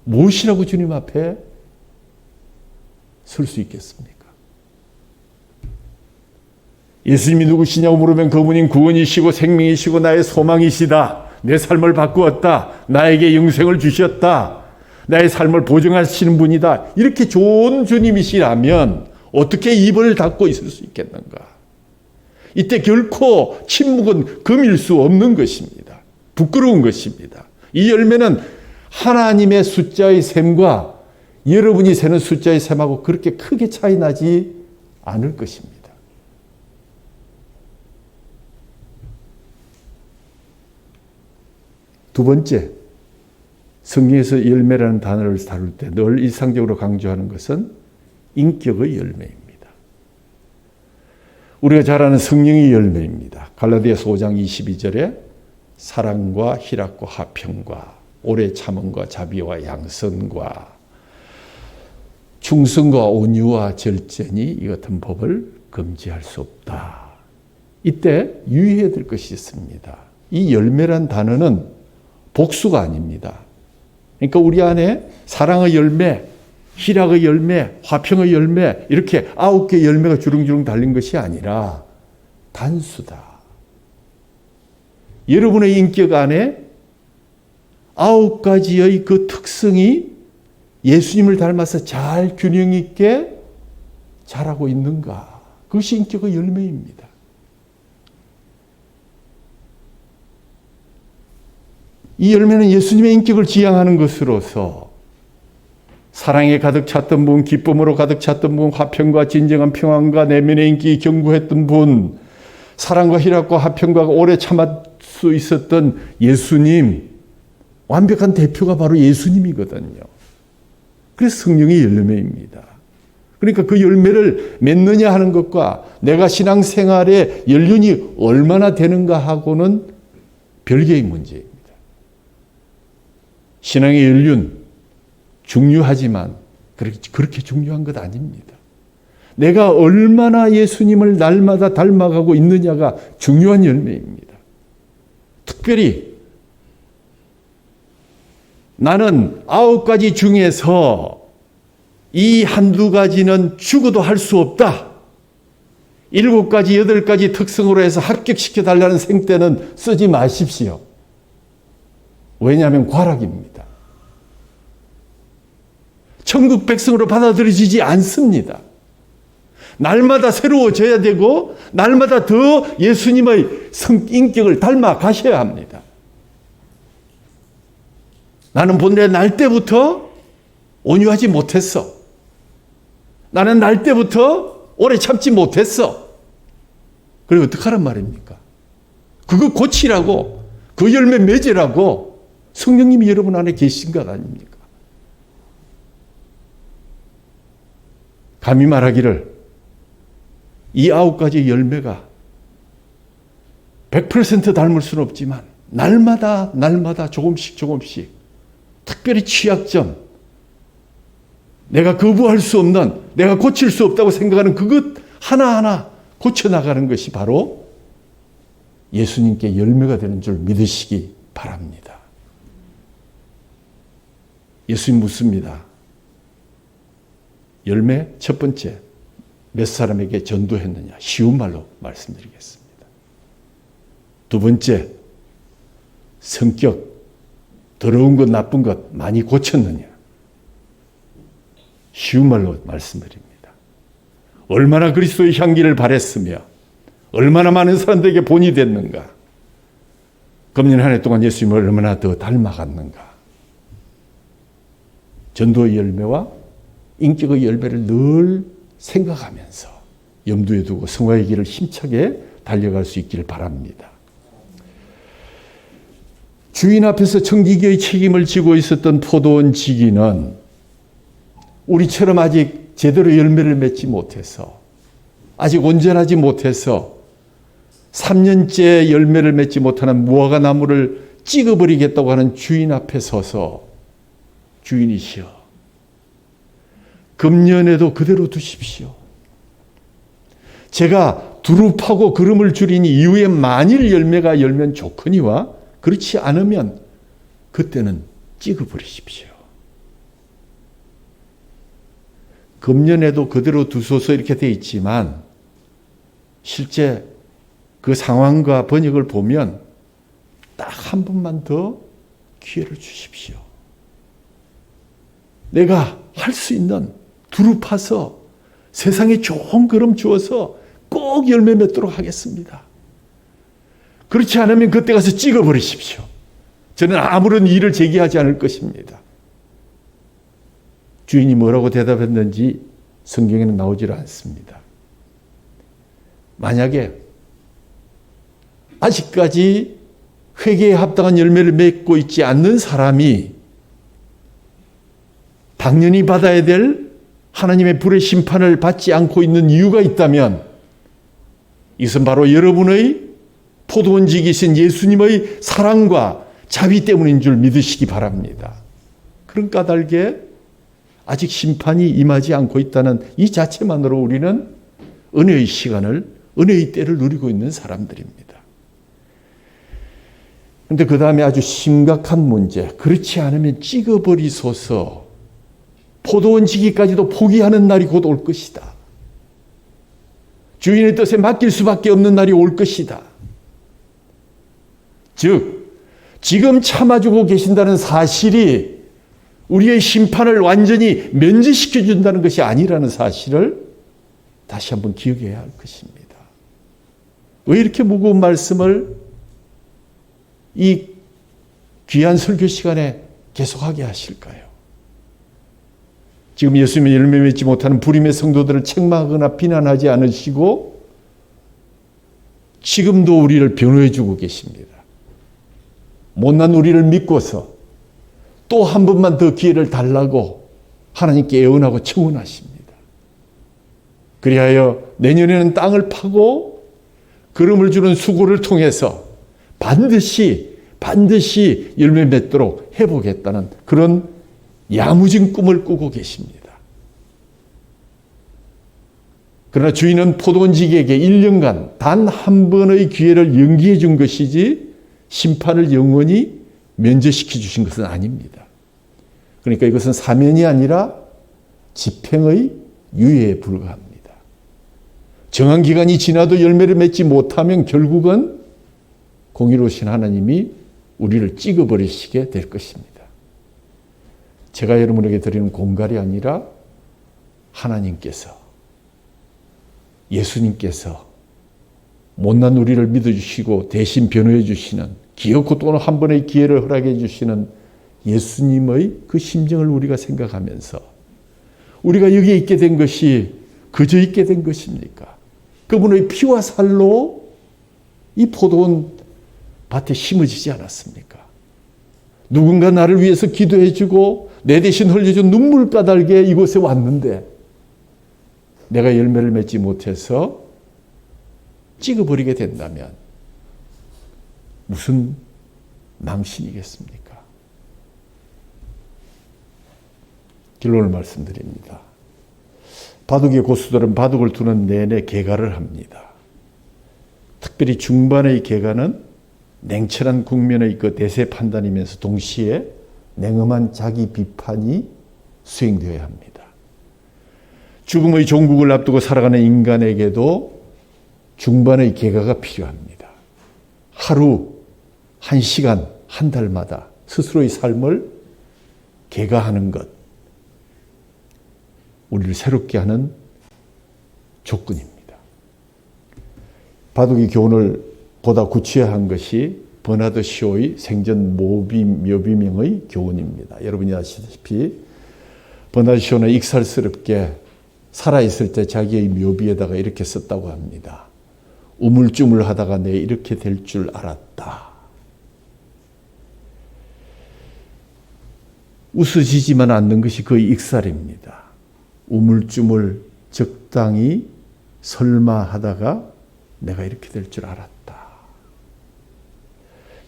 무엇이라고 주님 앞에 설 수 있겠습니까? 예수님이 누구시냐고 물으면 그분이 구원이시고 생명이시고 나의 소망이시다. 내 삶을 바꾸었다. 나에게 영생을 주셨다. 나의 삶을 보증하시는 분이다. 이렇게 좋은 주님이시라면 어떻게 입을 닫고 있을 수 있겠는가? 이때 결코 침묵은 금일 수 없는 것입니다. 부끄러운 것입니다. 이 열매는 하나님의 숫자의 셈과 여러분이 세는 숫자의 셈하고 그렇게 크게 차이 나지 않을 것입니다. 두 번째, 성경에서 열매라는 단어를 다룰 때 늘 일상적으로 강조하는 것은 인격의 열매입니다. 우리가 잘 아는 성령의 열매입니다. 갈라디아서 5장 22절에 사랑과 희락과 화평과 오래 참음과 자비와 양선과 충성과 온유와 절제니 이 같은 법을 금지할 수 없다. 이때 유의해야 될 것이 있습니다. 이 열매란 단어는 복수가 아닙니다. 그러니까 우리 안에 사랑의 열매, 희락의 열매, 화평의 열매 이렇게 9개의 열매가 주렁주렁 달린 것이 아니라 단수다. 여러분의 인격 안에 9가지의 그 특성이 예수님을 닮아서 잘 균형 있게 자라고 있는가? 그것이 인격의 열매입니다. 이 열매는 예수님의 인격을 지향하는 것으로서 사랑에 가득 찼던 분, 기쁨으로 가득 찼던 분, 화평과 진정한 평안과 내면의 인기 견고했던 분, 사랑과 희락과 화평과 오래 참을 수 있었던 예수님, 완벽한 대표가 바로 예수님이거든요. 그래서 성령의 열매입니다. 그러니까 그 열매를 맺느냐 하는 것과 내가 신앙생활에 연륜이 얼마나 되는가 하고는 별개의 문제입니다. 신앙의 연륜 중요하지만 그렇게 중요한 것 아닙니다. 내가 얼마나 예수님을 날마다 닮아가고 있느냐가 중요한 열매입니다. 특별히 나는 9가지 중에서 이 한두 가지는 죽어도 할 수 없다. 7가지, 8가지 특성으로 해서 합격시켜 달라는 생떼는 쓰지 마십시오. 왜냐하면 과락입니다. 천국 백성으로 받아들여지지 않습니다. 날마다 새로워져야 되고 날마다 더 예수님의 인격을 닮아 가셔야 합니다. 나는 본래 날 때부터 온유하지 못했어. 나는 날 때부터 오래 참지 못했어. 그리고 어떡하란 말입니까? 그거 고치라고, 그 열매 맺으라고 성령님이 여러분 안에 계신 것 아닙니까? 감히 말하기를 이 9가지 열매가 100% 닮을 수는 없지만 날마다 조금씩 특별히 취약점, 내가 거부할 수 없는, 내가 고칠 수 없다고 생각하는 그것 하나하나 고쳐나가는 것이 바로 예수님께 열매가 되는 줄 믿으시기 바랍니다. 예수님 묻습니다. 열매 첫 번째, 몇 사람에게 전도했느냐? 쉬운 말로 말씀드리겠습니다. 두 번째, 성격, 더러운 것, 나쁜 것 많이 고쳤느냐? 쉬운 말로 말씀드립니다. 얼마나 그리스도의 향기를 발했으며 얼마나 많은 사람들에게 본이 됐는가? 금년 한 해 동안 예수님을 얼마나 더 닮아갔는가? 전도의 열매와 인격의 열매를 늘 생각하면서 염두에 두고 성화의 길을 힘차게 달려갈 수 있기를 바랍니다. 주인 앞에서 청지기의 책임을 지고 있었던 포도원 지기는 우리처럼 아직 제대로 열매를 맺지 못해서, 아직 온전하지 못해서 3년째 열매를 맺지 못하는 무화과 나무를 찍어버리겠다고 하는 주인 앞에 서서 주인이시여, 금년에도 그대로 두십시오. 제가 두릅하고 그름을 줄이니 이후에 만일 열매가 열면 좋거니와 그렇지 않으면 그때는 찍어버리십시오. 금년에도 그대로 두소서 이렇게 돼 있지만 실제 그 상황과 번역을 보면 딱 한 번만 더 기회를 주십시오. 내가 할 수 있는 두루 파서 세상에 좋은 걸음 주어서 꼭 열매 맺도록 하겠습니다. 그렇지 않으면 그때 가서 찍어버리십시오. 저는 아무런 일을 제기하지 않을 것입니다. 주인이 뭐라고 대답했는지 성경에는 나오질 않습니다. 만약에 아직까지 회개에 합당한 열매를 맺고 있지 않는 사람이 당연히 받아야 될 하나님의 불의 심판을 받지 않고 있는 이유가 있다면 이것은 바로 여러분의 포도원지기신 예수님의 사랑과 자비 때문인 줄 믿으시기 바랍니다. 그런 까닭에 아직 심판이 임하지 않고 있다는 이 자체만으로 우리는 은혜의 시간을, 은혜의 때를 누리고 있는 사람들입니다. 그런데 그 다음에 아주 심각한 문제, 그렇지 않으면 찍어버리소서, 포도원지기까지도 포기하는 날이 곧 올 것이다. 주인의 뜻에 맡길 수밖에 없는 날이 올 것이다. 즉, 지금 참아주고 계신다는 사실이 우리의 심판을 완전히 면제시켜 준다는 것이 아니라는 사실을 다시 한번 기억해야 할 것입니다. 왜 이렇게 무거운 말씀을 이 귀한 설교 시간에 계속하게 하실까요? 지금 예수님의 열매 맺지 못하는 불임의 성도들을 책망하거나 비난하지 않으시고 지금도 우리를 변호해 주고 계십니다. 못난 우리를 믿고서 또 한 번만 더 기회를 달라고 하나님께 애원하고 청원하십니다. 그리하여 내년에는 땅을 파고 걸음을 주는 수고를 통해서 반드시 열매 맺도록 해보겠다는 그런 야무진 꿈을 꾸고 계십니다. 그러나 주인은 포도원지기에게 1년간 단 한 번의 기회를 연기해 준 것이지 심판을 영원히 면제시켜 주신 것은 아닙니다. 그러니까 이것은 사면이 아니라 집행의 유예에 불과합니다. 정한 기간이 지나도 열매를 맺지 못하면 결국은 공의로우신 하나님이 우리를 찍어버리시게 될 것입니다. 제가 여러분에게 드리는 공갈이 아니라 하나님께서, 예수님께서 못난 우리를 믿어주시고 대신 변호해 주시는, 기어코 또는 한 번의 기회를 허락해 주시는 예수님의 그 심정을 우리가 생각하면서 우리가 여기에 있게 된 것이 그저 있게 된 것입니까? 그분의 피와 살로 이 포도원 밭에 심어지지 않았습니까? 누군가 나를 위해서 기도해 주고 내 대신 흘려준 눈물 까닭에 이곳에 왔는데 내가 열매를 맺지 못해서 찍어버리게 된다면 무슨 망신이겠습니까? 결론을 말씀드립니다. 바둑의 고수들은 바둑을 두는 내내 개가를 합니다. 특별히 중반의 개가는 냉철한 국면의 그 대세 판단이면서 동시에 냉엄한 자기 비판이 수행되어야 합니다. 죽음의 종국을 앞두고 살아가는 인간에게도 중반의 개가가 필요합니다. 하루, 한 시간, 한 달마다 스스로의 삶을 개가하는 것, 우리를 새롭게 하는 조건입니다. 바둑의 교훈을 보다 구체화한 것이 버나드 쇼의 생전 묘비명의 교훈입니다. 여러분이 아시다시피 버나드 쇼는 익살스럽게 살아있을 때 자기의 묘비에다가 이렇게 썼다고 합니다. 우물쭈물하다가 내 이렇게 될 줄 알았다. 웃어지지만 않는 것이 그의 익살입니다. 우물쭈물 적당히 설마 하다가 내가 이렇게 될 줄 알았다.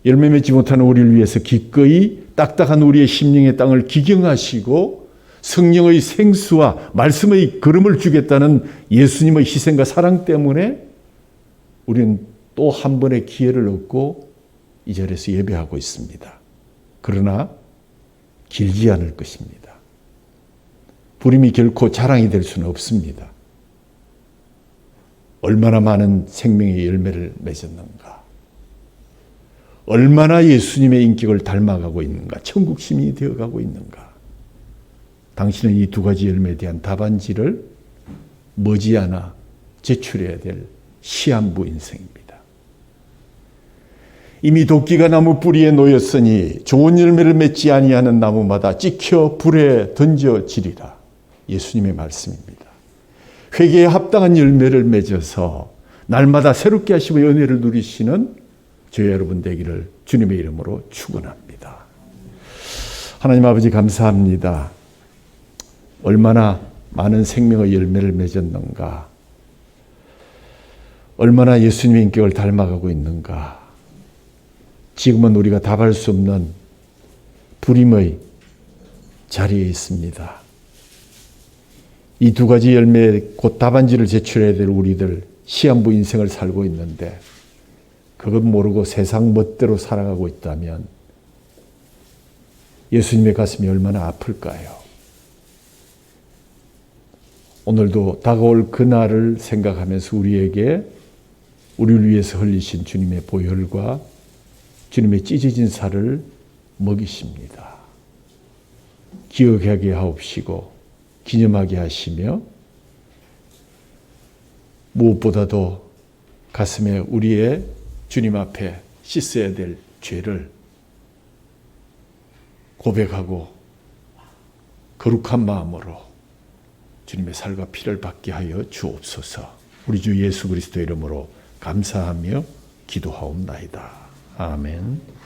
열매 맺지 못하는 우리를 위해서 기꺼이 딱딱한 우리의 심령의 땅을 기경하시고 성령의 생수와 말씀의 걸음을 주겠다는 예수님의 희생과 사랑 때문에 우리는 또 한 번의 기회를 얻고 이 자리에서 예배하고 있습니다. 그러나 길지 않을 것입니다. 불임이 결코 자랑이 될 수는 없습니다. 얼마나 많은 생명의 열매를 맺었는가. 얼마나 예수님의 인격을 닮아가고 있는가. 천국 시민이 되어가고 있는가. 당신은 이 두 가지 열매에 대한 답안지를 머지않아 제출해야 될 시한부 인생입니다. 이미 도끼가 나무 뿌리에 놓였으니 좋은 열매를 맺지 아니하는 나무마다 찍혀 불에 던져지리라. 예수님의 말씀입니다. 회개에 합당한 열매를 맺어서 날마다 새롭게 하시고 은혜를 누리시는 저희 여러분 되기를 주님의 이름으로 축원합니다. 하나님 아버지 감사합니다. 얼마나 많은 생명의 열매를 맺었는가. 얼마나 예수님의 인격을 닮아가고 있는가. 지금은 우리가 답할 수 없는 불임의 자리에 있습니다. 이 두 가지 열매에 곧 답안지를 제출해야 될 우리들 시한부 인생을 살고 있는데 그것 모르고 세상 멋대로 살아가고 있다면 예수님의 가슴이 얼마나 아플까요? 오늘도 다가올 그날을 생각하면서 우리를 위해서 흘리신 주님의 보혈과 주님의 찢어진 살을 먹이십니다. 기억하게 하옵시고 기념하게 하시며 무엇보다도 가슴에 우리의 주님 앞에 씻어야 될 죄를 고백하고 거룩한 마음으로 주님의 살과 피를 받게 하여 주옵소서. 우리 주 예수 그리스도 이름으로 감사하며 기도하옵나이다. 아멘.